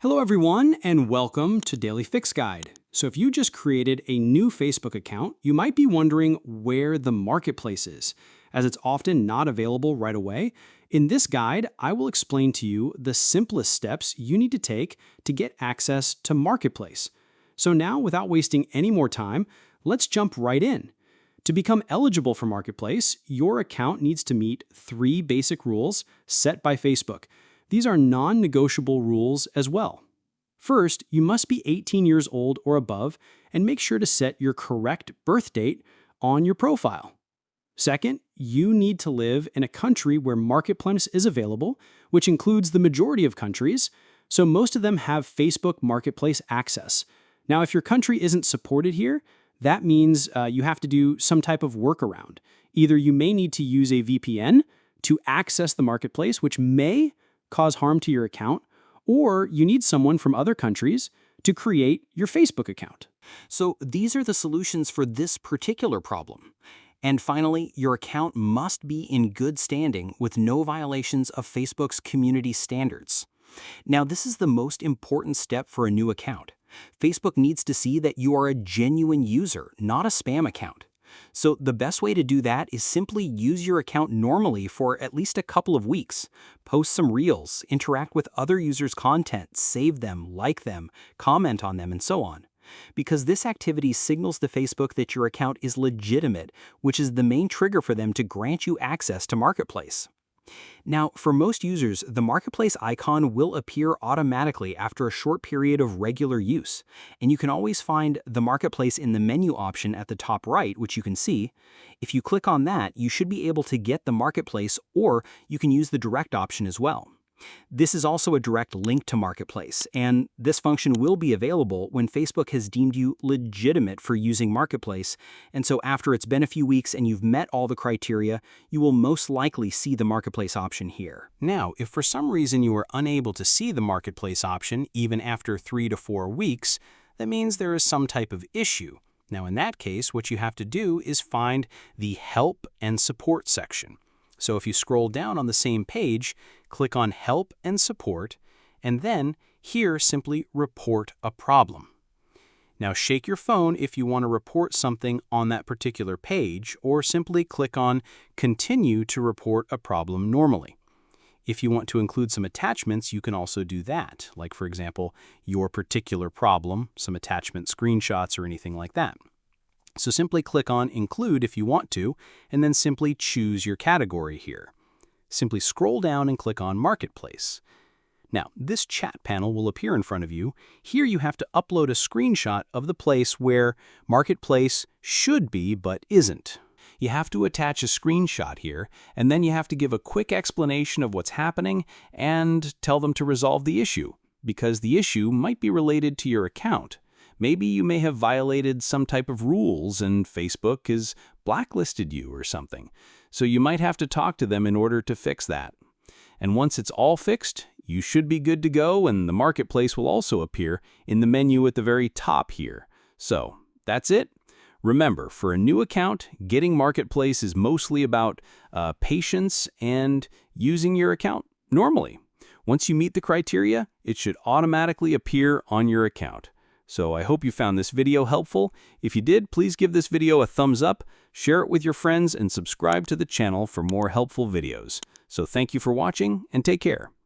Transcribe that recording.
Hello everyone and welcome to Daily Fix Guide. So if you just created a new Facebook account, you might be wondering where the marketplace is, as it's often not available right away. In this guide, I will explain to you the simplest steps you need to take to get access to Marketplace. So now, without wasting any more time, let's jump right in. To become eligible for Marketplace, your account needs to meet 3 basic rules set by Facebook. These are non-negotiable rules as well. First, you must be 18 years old or above and make sure to set your correct birth date on your profile. Second, you need to live in a country where Marketplace is available, which includes the majority of countries, so most of them have Facebook Marketplace access. Now, if your country isn't supported here, that means you have to do some type of workaround. Either you may need to use a VPN to access the Marketplace, which may cause harm to your account, or you need someone from other countries to create your Facebook account. So these are the solutions for this particular problem. And finally, your account must be in good standing with no violations of Facebook's community standards. Now, this is the most important step for a new account. Facebook needs to see that you are a genuine user, not a spam account. So the best way to do that is simply use your account normally for at least a couple of weeks. Post some reels, interact with other users' content, save them, like them, comment on them, and so on. Because this activity signals to Facebook that your account is legitimate, which is the main trigger for them to grant you access to Marketplace. Now, for most users, the Marketplace icon will appear automatically after a short period of regular use, and you can always find the Marketplace in the menu option at the top right, which you can see. If you click on that, you should be able to get the Marketplace, or you can use the direct option as well. This is also a direct link to Marketplace, and this function will be available when Facebook has deemed you legitimate for using Marketplace, and so after it's been a few weeks and you've met all the criteria, you will most likely see the Marketplace option here. Now, if for some reason you are unable to see the Marketplace option even after 3 to 4 weeks, that means there is some type of issue. Now, in that case, what you have to do is find the Help and Support section. So if you scroll down on the same page, click on Help and Support, and then here simply Report a Problem. Now shake your phone if you want to report something on that particular page, or simply click on Continue to report a problem normally. If you want to include some attachments, you can also do that, like for example, your particular problem, some attachment screenshots or anything like that. So simply click on Include if you want to, and then simply choose your category here. Simply scroll down and click on Marketplace. Now, this chat panel will appear in front of you. Here you have to upload a screenshot of the place where Marketplace should be but isn't. You have to attach a screenshot here, and then you have to give a quick explanation of what's happening and tell them to resolve the issue, because the issue might be related to your account. Maybe you may have violated some type of rules and Facebook has blacklisted you or something. So you might have to talk to them in order to fix that. And once it's all fixed, you should be good to go, and the Marketplace will also appear in the menu at the very top here. So that's it. Remember, for a new account, getting Marketplace is mostly about patience and using your account normally. Once you meet the criteria, it should automatically appear on your account. So I hope you found this video helpful. If you did, please give this video a thumbs up, share it with your friends, and subscribe to the channel for more helpful videos. So thank you for watching, and take care.